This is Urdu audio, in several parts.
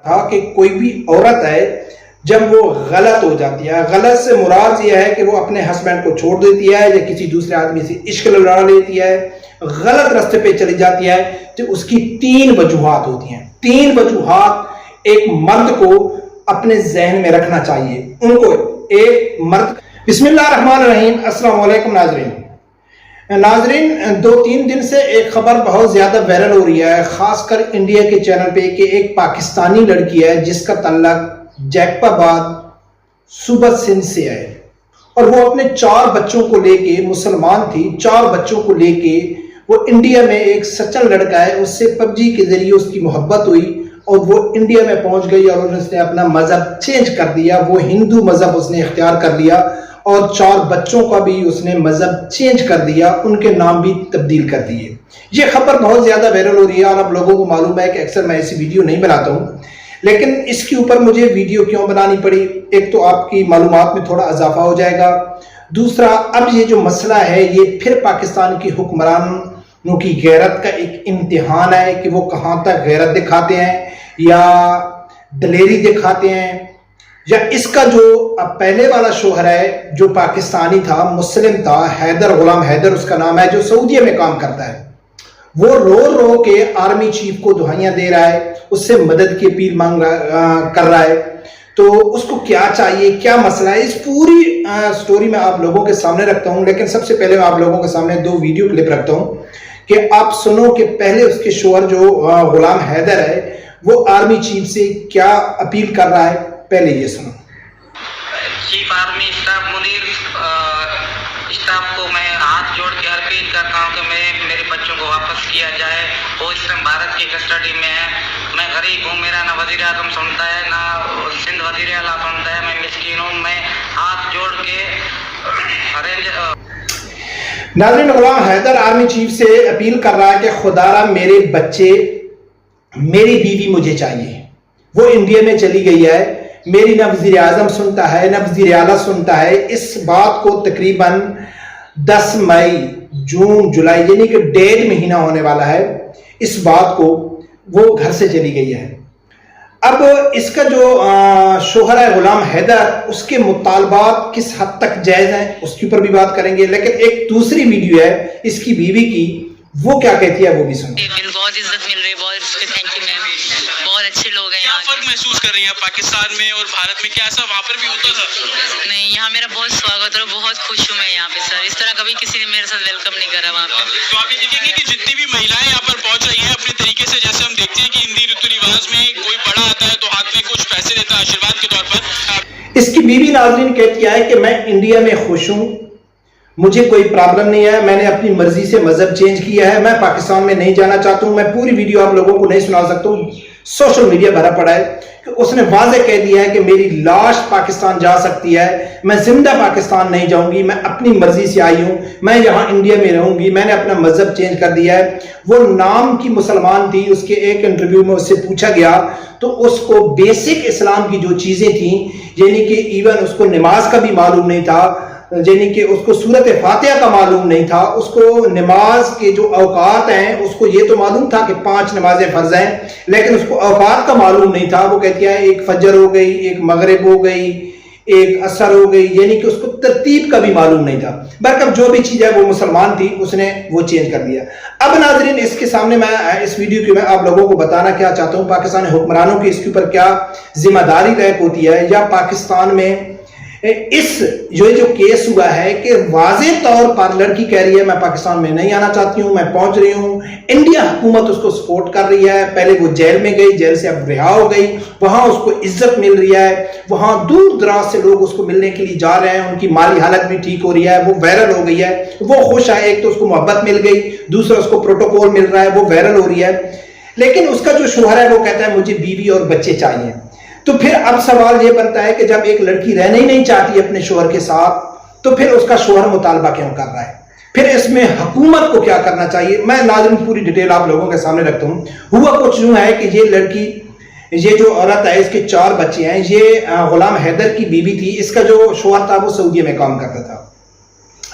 تھا کہ کوئی بھی عورت ہے جب وہ غلط ہو جاتی ہے، غلط سے مراد یہ ہے کہ وہ اپنے ہسبینڈ کو چھوڑ دیتی ہے یا کسی دوسرے آدمی سے عشق لڑا لیتی ہے، غلط راستے پہ چلی جاتی ہے، تو اس کی 3 وجوہات ہوتی ہیں۔ 3 وجوہات ایک مرد کو اپنے ذہن میں رکھنا چاہیے۔ ان کو ایک مرد بسم اللہ الرحمن الرحیم۔ السلام علیکم ناظرین۔ 2-3 دن سے ایک خبر بہت زیادہ وائرل ہو رہی ہے، خاص کر انڈیا کے چینل پہ، کہ ایک پاکستانی لڑکی ہے جس کا تعلق جیکب آباد صوبہ سندھ سے ہے، اور وہ اپنے 4 بچوں کو لے کے مسلمان تھی، 4 بچوں کو لے کے وہ انڈیا میں ایک سچن لڑکا ہے، اس سے PUBG کے ذریعے اس کی محبت ہوئی اور وہ انڈیا میں پہنچ گئی اور اس نے اپنا مذہب چینج کر دیا، وہ ہندو مذہب اس نے اختیار کر لیا اور 4 بچوں کا بھی اس نے مذہب چینج کر دیا، ان کے نام بھی تبدیل کر دیے۔ یہ خبر بہت زیادہ وائرل ہو رہی ہے اور اب لوگوں کو معلوم ہے کہ اکثر میں ایسی ویڈیو نہیں بناتا ہوں، لیکن اس کے اوپر مجھے ویڈیو کیوں بنانی پڑی؟ ایک تو آپ کی معلومات میں تھوڑا اضافہ ہو جائے گا، دوسرا اب یہ جو مسئلہ ہے یہ پھر پاکستان کی حکمرانوں کی غیرت کا ایک امتحان ہے کہ وہ کہاں تک غیرت دکھاتے ہیں یا دلیری دکھاتے ہیں، یا اس کا جو پہلے والا شوہر ہے جو پاکستانی تھا، مسلم تھا، حیدر، غلام حیدر اس کا نام ہے، جو سعودیہ میں کام کرتا ہے، وہ رو رو کے آرمی چیف کو دہائیاں دے رہا ہے، اس سے مدد کی اپیل کر رہا ہے۔ تو اس کو کیا چاہیے، کیا مسئلہ ہے، اس پوری سٹوری میں آپ لوگوں کے سامنے رکھتا ہوں، لیکن سب سے پہلے میں آپ لوگوں کے سامنے 2 ویڈیو کلپ رکھتا ہوں کہ آپ سنو کہ پہلے اس کے شوہر جو غلام حیدر ہے وہ آرمی چیف سے کیا اپیل کر رہا ہے، پہلے یہ سنو۔ Chief army staff Munir staff کو میں ہاتھ جوڑ کے اپیل کرتا ہوں کہ میرے بچوں کو واپس کیا جائے، وہ اس ٹائم بھارت کی کسٹڈی میں ہے، میں غریب ہوں، میرا نہ وزیر اعظم سنتا ہے نہ سندھ وزیر اعلیٰ سنتا ہے، میں مسکین ہوں، میں ہاتھ جوڑ کے ناظرین، غلام حیدر آرمی چیف سے اپیل کر رہا ہے کہ خدا را میرے بچے، میری بیوی مجھے چاہیے، وہ انڈیا میں چلی گئی ہے، میری نہ وزیر اعظم سنتا ہے نہ وزیر اعلیٰ سنتا ہے۔ اس بات کو تقریباً 10 مئی، جون، جولائی، یعنی کہ 1.5 مہینہ ہونے والا ہے، اس بات کو وہ گھر سے چلی گئی ہے۔ اب اس کا جو شوہر ہے غلام حیدر، اس کے مطالبات کس حد تک جائز ہیں اس کے اوپر بھی بات کریں گے، لیکن ایک دوسری ویڈیو ہے اس کی بیوی کی، وہ کیا کہتی ہے وہ بھی سنو۔ بہت عزت مل رہی، بہت تھینک یو میم، بہت اچھے لوگ ہیں۔ کیا فرق محسوس کر رہی ہیں پاکستان میں اور بھارت میں؟ کیا ایسا وہاں پر بھی ہوتا تھا؟ نہیں، یہاں میرا بہت سواگت اور بہت خوش ہوں میں یہاں پہ سر، اس طرح کبھی کسی نے میرے ساتھ ویلکم نہیں کرا وہاں پہ۔ تو آپ یہ دیکھیں گے کہ جتنی بھی مہیلائیں یہاں پر پہنچ رہی ہیں اپنے طریقے سے، جیسے ہم دیکھتے ہیں کہ ہندی رت و رواج میں کوئی بڑا آتا ہے تو ہاتھ میں کچھ پیسے دیتا ہے آشیرواد کے طور پر۔ اس کی بیوی ناظرین کہتی ہے کہ میں انڈیا میں خوش ہوں، مجھے کوئی پرابلم نہیں ہے، میں نے اپنی مرضی سے مذہب چینج کیا ہے، میں پاکستان میں نہیں جانا چاہتا ہوں۔ میں پوری ویڈیو آپ لوگوں کو نہیں سنا سکتا ہوں، سوشل میڈیا بھرا پڑا ہے کہ اس نے واضح کہہ دیا ہے کہ میری لاش پاکستان جا سکتی ہے، میں زندہ پاکستان نہیں جاؤں گی، میں اپنی مرضی سے آئی ہوں، میں یہاں انڈیا میں رہوں گی، میں نے اپنا مذہب چینج کر دیا ہے۔ وہ نام کی مسلمان تھی، اس کے ایک انٹرویو میں اس سے پوچھا گیا تو اس کو بیسک اسلام کی جو چیزیں تھیں، یعنی کہ ایون اس کو نماز کا بھی معلوم نہیں تھا، یعنی کہ اس کو سورت فاتحہ کا معلوم نہیں تھا، اس کو نماز کے جو اوقات ہیں اس کو یہ تو معلوم تھا کہ 5 نمازیں فرض ہیں، لیکن اس کو اوقات کا معلوم نہیں تھا۔ وہ کہتی ہے ایک فجر ہو گئی، ایک مغرب ہو گئی، ایک عصر ہو گئی، یعنی کہ اس کو ترتیب کا بھی معلوم نہیں تھا۔ برکب جو بھی چیز ہے وہ مسلمان تھی، اس نے وہ چینج کر دیا۔ اب ناظرین اس کے سامنے میں اس ویڈیو کی میں آپ لوگوں کو بتانا کیا چاہتا ہوں، پاکستانی حکمرانوں کی اس کے اوپر کیا ذمہ داری لاحق ہوتی ہے، یا پاکستان میں اس جو کیس ہوا ہے کہ واضح طور پر لڑکی کہہ رہی ہے میں پاکستان میں نہیں آنا چاہتی ہوں، میں پہنچ رہی ہوں، انڈیا حکومت اس کو سپورٹ کر رہی ہے، پہلے وہ جیل میں گئی، جیل سے اب رہا ہو گئی، وہاں اس کو عزت مل رہی ہے، وہاں دور دراز سے لوگ اس کو ملنے کے لیے جا رہے ہیں، ان کی مالی حالت بھی ٹھیک ہو رہی ہے، وہ وائرل ہو گئی ہے، وہ خوش ہے، ایک تو اس کو محبت مل گئی، دوسرا اس کو پروٹوکول مل رہا ہے، وہ وائرل ہو رہی ہے، لیکن اس کا جو شوہر ہے وہ کہتا ہے مجھے بیوی اور بچے چاہیے۔ تو پھر اب سوال یہ بنتا ہے کہ جب ایک لڑکی رہنا ہی نہیں چاہتی اپنے شوہر کے ساتھ تو پھر اس کا شوہر مطالبہ کیوں کر رہا ہے؟ پھر اس میں حکومت کو کیا کرنا چاہیے؟ میں ناظرین پوری ڈیٹیل آپ لوگوں کے سامنے رکھتا ہوں۔ ہوا کچھ یوں ہے کہ یہ لڑکی، یہ جو عورت ہے، اس کے 4 بچے ہیں، یہ غلام حیدر کی بیوی تھی، اس کا جو شوہر تھا وہ سعودیہ میں کام کرتا تھا۔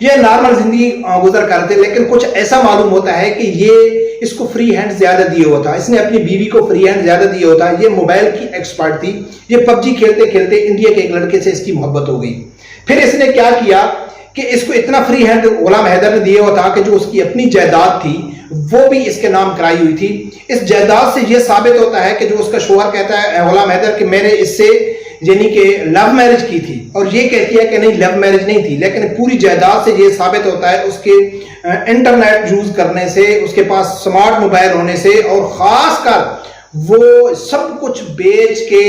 یہ نارمل زندگی گزر کرتے، لیکن کچھ ایسا معلوم ہوتا ہے کہ یہ اس کو فری ہینڈ زیادہ دیے ہوتا، اس نے اپنی بیوی کو فری ہینڈ زیادہ دیے ہوتا. یہ موبائل کی ایکسپرٹ تھی، یہ پب جی کھیلتے کھیلتے انڈیا کے ایک لڑکے سے اس کی محبت ہو گئی. پھر اس نے کیا کیا کہ اس کو اتنا فری ہینڈ غلام حیدر نے دیے ہوا تھا کہ جو اس کی اپنی جائیداد تھی وہ بھی اس کے نام کرائی ہوئی تھی. اس جائیداد سے یہ ثابت ہوتا ہے کہ جو اس کا شوہر کہتا ہے غلام حیدر کہ میں نے اس سے یعنی کہ لو میرج کی تھی، اور یہ کہتی ہے کہ نہیں لو میرج نہیں تھی، لیکن پوری جائیداد سے یہ ثابت ہوتا ہے اس کے انٹرنیٹ یوز کرنے سے، اس کے پاس سمارٹ موبائل ہونے سے، اور خاص کر وہ سب کچھ بیچ کے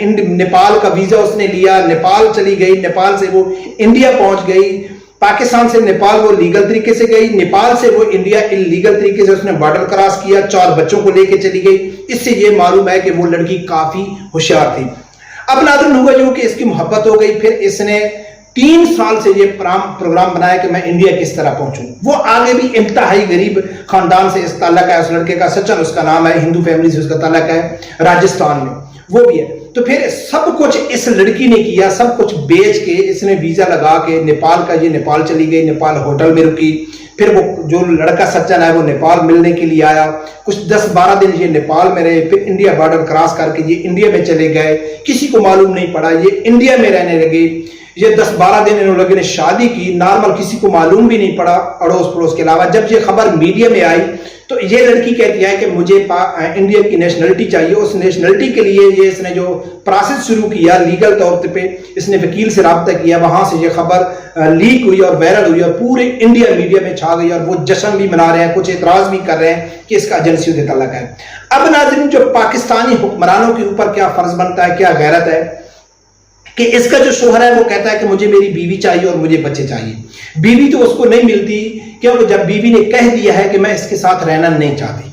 نیپال کا ویزا اس نے لیا، نیپال چلی گئی، نیپال سے وہ انڈیا پہنچ گئی، پاکستان سے نیپال وہ لیگل طریقے سے گئی، نیپال سے وہ انڈیا لیگل طریقے سے اس نے بارڈر کراس کیا، 4 بچوں کو لے کے چلی گئی. اس سے یہ معلوم ہے کہ وہ لڑکی کافی ہوشیار تھی. اب ناظرین ہوا جو کہ اس کی محبت ہو گئی، پھر اس نے 3 سال سے یہ پروگرام بنایا کہ میں انڈیا کس طرح پہنچوں. وہ آگے بھی انتہائی غریب خاندان سے اس تعلق ہے، اس لڑکے کا سچن اس کا نام ہے، ہندو فیملی سے اس کا تعلق ہے، راجستھان میں وہ بھی ہے. تو پھر سب کچھ اس لڑکی نے کیا، سب کچھ بیچ کے اس نے ویزا لگا کے نیپال کا، یہ نیپال چلی گئی، نیپال ہوٹل میں رکی. پھر وہ جو لڑکا سچن ہے وہ نیپال ملنے کے لیے آیا، کچھ 10-12 دن یہ نیپال میں رہے، پھر انڈیا بارڈر کراس کر کے یہ انڈیا میں چلے گئے. کسی کو معلوم نہیں پڑا، یہ انڈیا میں رہنے لگے. یہ 10-12 دن انہوں لوگوں نے شادی کی، نارمل کسی کو معلوم بھی نہیں پڑا اڑوس پڑوس کے علاوہ. جب یہ خبر میڈیا میں آئی تو یہ لڑکی کہتی ہے کہ مجھے انڈیا کی نیشنلٹی چاہیے. اس نیشنلٹی کے لیے یہ اس نے جو پروسیس شروع کیا لیگل طور پہ، اس نے وکیل سے رابطہ کیا، وہاں سے یہ خبر لیک ہوئی اور وائرل ہوئی اور پورے انڈیا میڈیا میں چھا گئی، اور وہ جشن بھی منا رہے ہیں، کچھ اعتراض بھی کر رہے ہیں کہ اس کا ایجنسیوں سے تعلق ہے. اب ناظرین جو پاکستانی حکمرانوں کے اوپر کیا فرض بنتا ہے، کیا غیرت ہے کہ اس کا جو شوہر ہے وہ کہتا ہے کہ مجھے میری بیوی چاہیے اور مجھے بچے چاہیے. بیوی تو اس کو نہیں ملتی، کیونکہ جب بیوی نے کہہ دیا ہے کہ میں اس کے ساتھ رہنا نہیں چاہتی،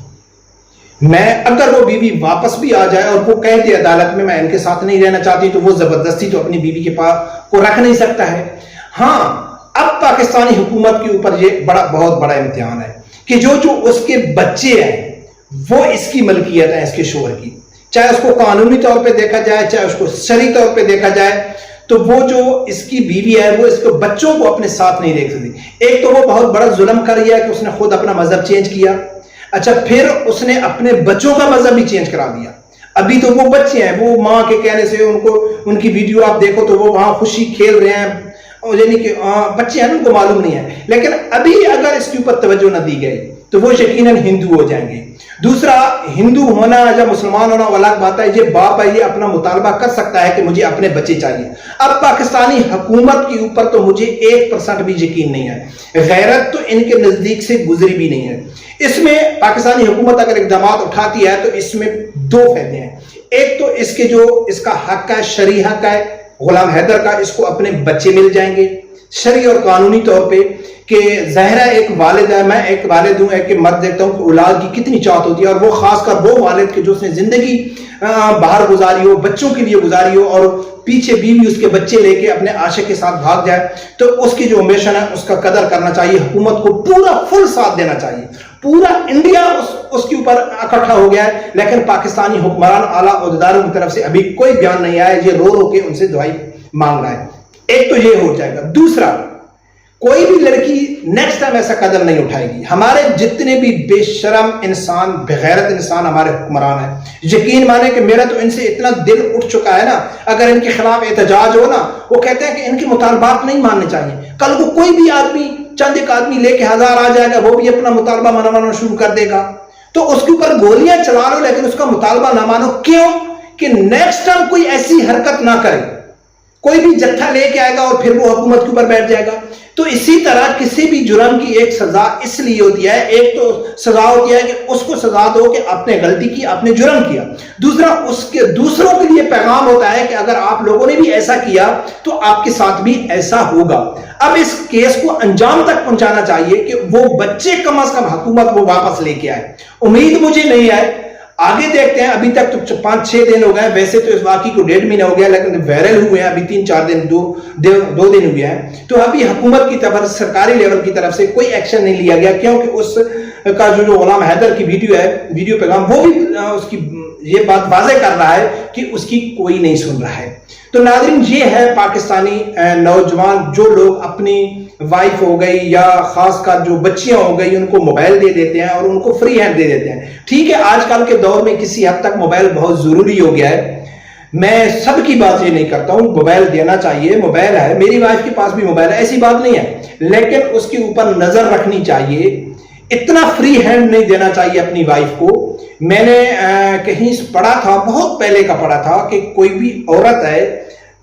میں اگر وہ بیوی واپس بھی آ جائے اور وہ کہہ دے عدالت میں ان کے ساتھ نہیں رہنا چاہتی، تو وہ زبردستی تو اپنی بیوی کے پاس کو رکھ نہیں سکتا ہے. ہاں، اب پاکستانی حکومت کے اوپر یہ بہت بڑا امتحان ہے کہ جو اس کے بچے ہیں وہ اس کی ملکیت ہے، اس کے شوہر کی، چاہے اس کو قانونی طور پہ دیکھا جائے چاہے اس کو شرعی طور پہ دیکھا جائے. تو وہ جو اس کی بیوی ہے وہ اس کو بچوں کو اپنے ساتھ نہیں دیکھ سکتی. ایک تو وہ بہت بڑا ظلم کر رہا ہے کہ اس نے خود اپنا مذہب چینج کیا. اچھا، پھر اس نے اپنے بچوں کا مذہب بھی چینج کرا دیا. ابھی تو وہ بچے ہیں، وہ ماں کے کہنے سے ان کی ویڈیو آپ دیکھو تو وہ وہاں خوشی کھیل رہے ہیں، یعنی کہ بچے ہیں ان کو معلوم نہیں ہے. لیکن ابھی اگر اس کے اوپر توجہ نہ دی گئی تو وہ یقیناً ہندو ہو جائیں گے. دوسرا، ہندو ہونا یا مسلمان ہونا وہ الگ بات ہے، یہ باپ ہے، یہ اپنا مطالبہ کر سکتا ہے کہ مجھے اپنے بچے چاہیے. اب پاکستانی حکومت کے اوپر تو مجھے 1% بھی یقین نہیں ہے، غیرت تو ان کے نزدیک سے گزری بھی نہیں ہے. اس میں پاکستانی حکومت اگر اقدامات اٹھاتی ہے تو اس میں 2 فائدے ہیں. ایک تو اس کے جو اس کا حق ہے، شرعی حق ہے غلام حیدر کا، اس کو اپنے بچے مل جائیں گے شرعی اور قانونی طور پہ. کہ ظاہرہ ایک والد ہے، میں ایک والد ہوں، ایک مرد دیکھتا ہوں کہ اولاد کی کتنی چاہت ہوتی ہے، اور وہ خاص کر وہ والد کے جو اس نے زندگی باہر گزاری ہو، بچوں کے لیے گزاری ہو، اور پیچھے بیوی اس کے بچے لے کے اپنے عاشق کے ساتھ بھاگ جائے، تو اس کی جو مشن ہے اس کا قدر کرنا چاہیے. حکومت کو پورا فل ساتھ دینا چاہیے. پورا انڈیا اس کے اوپر اکٹھا ہو گیا ہے، لیکن پاکستانی حکمران اعلیٰ عہدیداروں کی طرف سے ابھی کوئی بیان نہیں آیا. یہ رو کے ان سے دعائی مانگ رہا ہے. ایک تو یہ ہو جائے گا. دوسرا، کوئی بھی لڑکی نیکسٹ ٹائم ایسا قدم نہیں اٹھائے گی. ہمارے جتنے بھی بے شرم انسان، بغیرت انسان ہمارے حکمران ہیں، یقین مانے کہ میرا تو ان سے اتنا دل اٹھ چکا ہے نا، اگر ان کے خلاف احتجاج ہو نا، وہ کہتے ہیں کہ ان کے مطالبات نہیں ماننے چاہیے. کل کو کوئی بھی آدمی، چند ایک آدمی لے کے 1000 آ جائے گا، وہ بھی اپنا مطالبہ منوانا شروع کر دے گا، تو اس کے اوپر گولیاں چلا لو لیکن اس کا مطالبہ نہ مانو. کیوں؟ کہ نیکسٹ ٹائم کوئی ایسی حرکت نہ کرے. کوئی بھی جتھا لے کے آئے گا اور پھر وہ حکومت کے اوپر بیٹھ جائے گا. تو اسی طرح کسی بھی جرم کی ایک سزا اس لیے ہوتی ہے، ایک تو سزا ہوتی ہے کہ اس کو سزا دو کہ آپ نے غلطی کی، آپ نے جرم کیا. دوسرا، اس کے دوسروں کے لیے پیغام ہوتا ہے کہ اگر آپ لوگوں نے بھی ایسا کیا تو آپ کے ساتھ بھی ایسا ہوگا. اب اس کیس کو انجام تک پہنچانا چاہیے کہ وہ بچے کم از کم حکومت وہ واپس لے کے آئے. امید مجھے نہیں ہے، آگے دیکھتے ہیں. ابھی تک تو 5-6 دن ہو گئے، ویسے تو اس واقعی کو 1.5 مہینہ ہو گیا، لیکن وائرل ہوئے ہیں ابھی 3-4 دن، 2 دن ہوئے ہیں. تو ابھی حکومت کی طرف، سرکاری لیول کی طرف سے کوئی ایکشن نہیں لیا گیا، کیونکہ اس کا جو غلام حیدر کی ویڈیو ہے، ویڈیو پیغام، وہ بھی اس کی یہ بات واضح کر رہا ہے کہ اس کی کوئی نہیں سن رہا ہے. تو ناظرین یہ ہے پاکستانی نوجوان جو لوگ اپنی وائف ہو گئی یا خاص کر جو بچیاں ہو گئی ان کو موبائل دے دیتے ہیں اور ان کو فری ہینڈ دے دیتے ہیں. ٹھیک ہے آج کل کے دور میں کسی حد تک موبائل بہت ضروری ہو گیا ہے, میں سب کی بات یہ نہیں کرتا ہوں, موبائل دینا چاہیے, موبائل ہے, میری وائف کے پاس بھی موبائل ہے, ایسی بات نہیں ہے, لیکن اس کے اوپر نظر رکھنی چاہیے, اتنا فری ہینڈ نہیں دینا چاہیے اپنی وائف کو. میں نے کہیں پڑھا تھا, بہت پہلے کا پڑھا تھا کہ کوئی بھی عورت ہے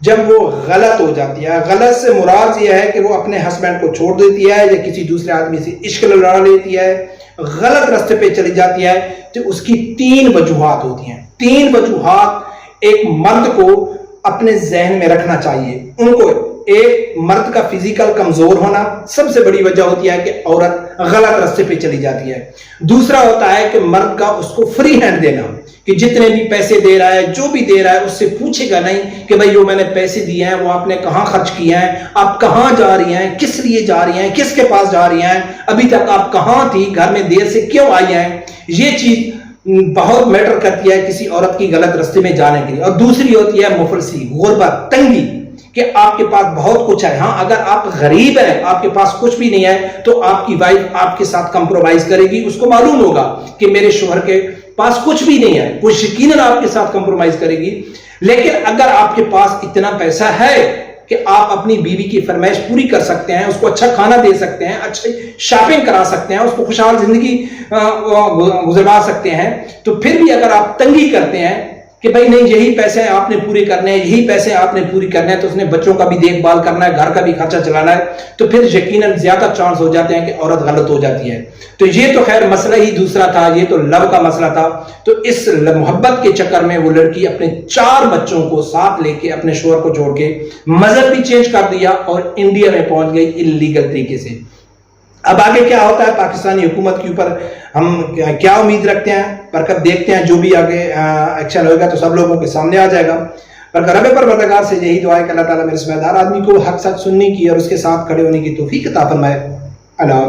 جب وہ غلط ہو جاتی ہے, غلط سے مراد یہ ہے کہ وہ اپنے ہسبینڈ کو چھوڑ دیتی ہے یا کسی دوسرے آدمی سے عشق لڑا لیتی ہے, غلط راستے پہ چلی جاتی ہے, تو اس کی 3 وجوہات ہوتی ہیں. 3 وجوہات ایک مرد کو اپنے ذہن میں رکھنا چاہیے. ان کو ایک مرد کا فزیکل کمزور ہونا سب سے بڑی وجہ ہوتی ہے کہ عورت غلط راستے پہ چلی جاتی ہے. دوسرا ہوتا ہے کہ مرد کا اس کو فری ہینڈ دینا, کہ جتنے بھی پیسے دے رہا ہے جو بھی دے رہا ہے اس سے پوچھے گا نہیں کہ بھئی جو میں نے پیسے دیے ہیں وہ آپ نے کہاں خرچ کیے ہیں, آپ کہاں جا رہی ہیں, کس لیے جا رہی ہیں, کس کے پاس جا رہی ہیں, ابھی تک آپ کہاں تھی, گھر میں دیر سے کیوں آئی ہیں. یہ چیز بہت میٹر کرتی ہے کسی عورت کی غلط راستے میں جانے کے لیے. اور دوسری ہوتی ہے مفلسی, غربت, تنگی, کہ آپ کے پاس بہت کچھ ہے. ہاں اگر آپ غریب ہیں, آپ کے پاس کچھ بھی نہیں ہے, تو آپ کی وائف آپ کے ساتھ کمپرومائز کرے گی. اس کو معلوم ہوگا کہ میرے شوہر کے پاس کچھ بھی نہیں ہے, وہ یقیناً آپ کے ساتھ کمپرومائز کرے گی. لیکن اگر آپ کے پاس اتنا پیسہ ہے کہ آپ اپنی بیوی کی فرمائش پوری کر سکتے ہیں, اس کو اچھا کھانا دے سکتے ہیں, اچھی شاپنگ کرا سکتے ہیں, اس کو خوشحال زندگی گزروا سکتے ہیں, تو پھر بھی اگر آپ تنگی کرتے ہیں کہ بھئی نہیں یہی پیسے آپ نے پورے کرنے ہیں, یہی پیسے آپ نے پوری کرنے ہیں, تو اس نے بچوں کا بھی دیکھ بھال کرنا ہے, گھر کا بھی خرچہ چلانا ہے, تو پھر یقیناً زیادہ چانس ہو جاتے ہیں کہ عورت غلط ہو جاتی ہے. تو یہ تو خیر مسئلہ ہی دوسرا تھا, یہ تو لو کا مسئلہ تھا. تو اس محبت کے چکر میں وہ لڑکی اپنے 4 بچوں کو ساتھ لے کے اپنے شوہر کو چھوڑ کے مذہب بھی چینج کر دیا اور انڈیا میں پہنچ گئی انلیگل طریقے سے. اب آگے کیا ہوتا ہے پاکستانی حکومت کے اوپر ہم کیا امید رکھتے ہیں, پر کب دیکھتے ہیں جو بھی آگے ایکشن ہوگا تو سب لوگوں کے سامنے آ جائے گا. پر رب پروردگار سے یہی دعا ہے کہ اللہ تعالیٰ میرے سمجھدار آدمی کو حق سچ سننے کی اور اس کے ساتھ کھڑے ہونے کی توفیق عطا فرمائے. اللہ حافظ.